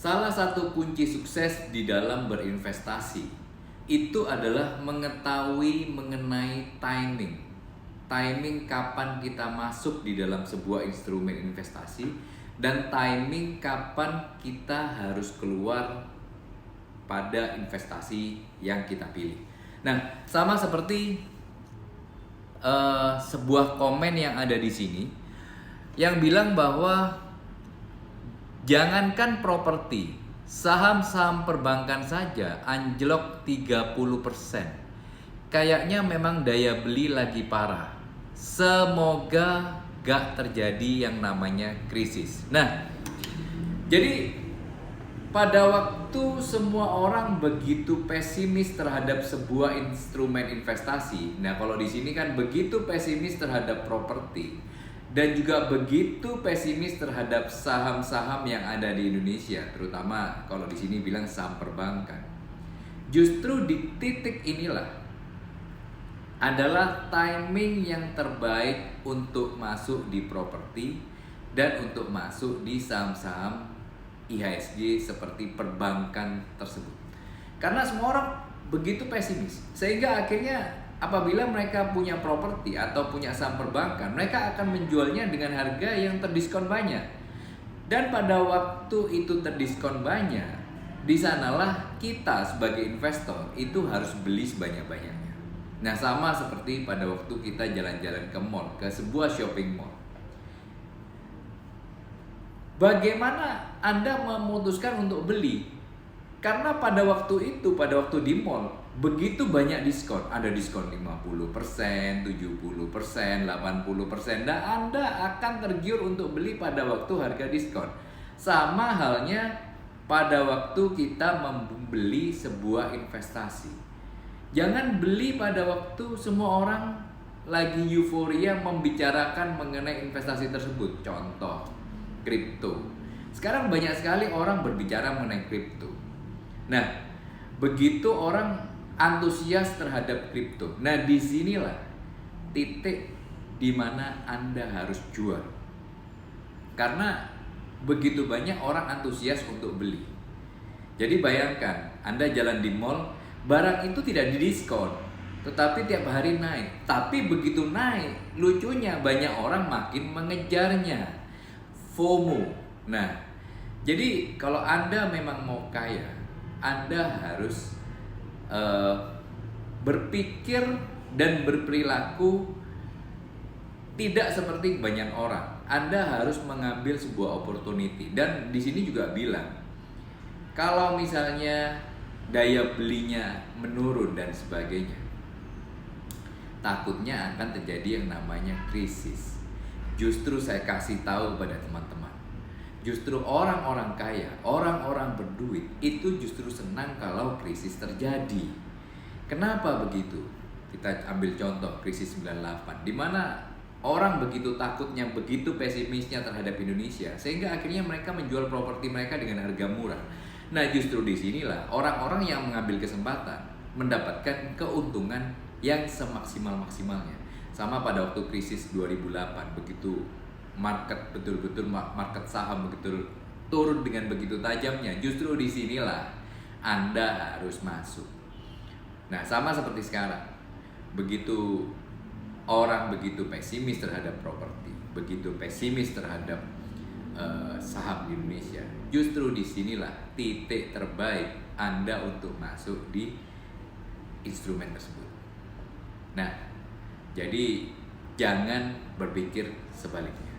Salah satu kunci sukses di dalam berinvestasi itu adalah mengetahui mengenai timing. Timing kapan kita masuk di dalam sebuah instrumen investasi dan timing kapan kita harus keluar pada investasi yang kita pilih. Nah, sama seperti sebuah komen yang ada di sini yang bilang bahwa jangankan properti, saham-saham perbankan saja anjlok 30%. Kayaknya memang daya beli lagi parah. Semoga gak terjadi yang namanya krisis. Nah, jadi pada waktu semua orang begitu pesimis terhadap sebuah instrumen investasi. Nah, kalau di sini kan begitu pesimis terhadap properti dan juga begitu pesimis terhadap saham-saham yang ada di Indonesia, terutama kalau di sini bilang saham perbankan. Justru di titik inilah adalah timing yang terbaik untuk masuk di properti dan untuk masuk di saham-saham IHSG seperti perbankan tersebut. Karena semua orang begitu pesimis, sehingga akhirnya apabila mereka punya properti atau punya saham perbankan, mereka akan menjualnya dengan harga yang terdiskon banyak. Dan pada waktu itu terdiskon banyak, di sanalah kita sebagai investor itu harus beli sebanyak-banyaknya. Nah, sama seperti pada waktu kita jalan-jalan ke mall, ke sebuah shopping mall. Bagaimana Anda memutuskan untuk beli? Karena pada waktu itu, pada waktu di mall, begitu banyak diskon. Ada diskon 50%, 70%, 80%. Dan Anda akan tergiur untuk beli pada waktu harga diskon. Sama halnya pada waktu kita membeli sebuah investasi. Jangan beli pada waktu semua orang lagi euforia membicarakan mengenai investasi tersebut. Contoh, kripto. Sekarang banyak sekali orang berbicara mengenai kripto. Nah, begitu orang antusias terhadap kripto. Nah, disinilah titik di mana Anda harus jual. Karena begitu banyak orang antusias untuk beli. Jadi bayangkan, Anda jalan di mall, barang itu tidak didiskon, tetapi tiap hari naik. Tapi begitu naik, lucunya banyak orang makin mengejarnya. FOMO. Nah, jadi kalau Anda memang mau kaya, Anda harus berpikir dan berperilaku tidak seperti banyak orang. Anda harus mengambil sebuah opportunity. Dan di sini juga bilang, kalau misalnya daya belinya menurun dan sebagainya, takutnya akan terjadi yang namanya krisis. Justru saya kasih tahu pada teman-teman, justru orang-orang kaya, orang-orang berduit itu justru senang kalau krisis terjadi. Kenapa begitu? Kita ambil contoh krisis 98, di mana orang begitu takutnya, begitu pesimisnya terhadap Indonesia, sehingga akhirnya mereka menjual properti mereka dengan harga murah. Nah, justru disinilah orang-orang yang mengambil kesempatan mendapatkan keuntungan yang semaksimal-maksimalnya. Sama pada waktu krisis 2008, begitu market betul-betul market saham begitu turun dengan begitu tajamnya, justru disinilah Anda harus masuk. Nah, sama seperti sekarang, begitu orang begitu pesimis terhadap properti, begitu pesimis terhadap saham di Indonesia, justru disinilah titik terbaik Anda untuk masuk di instrumen tersebut. Nah, jadi jangan berpikir sebaliknya.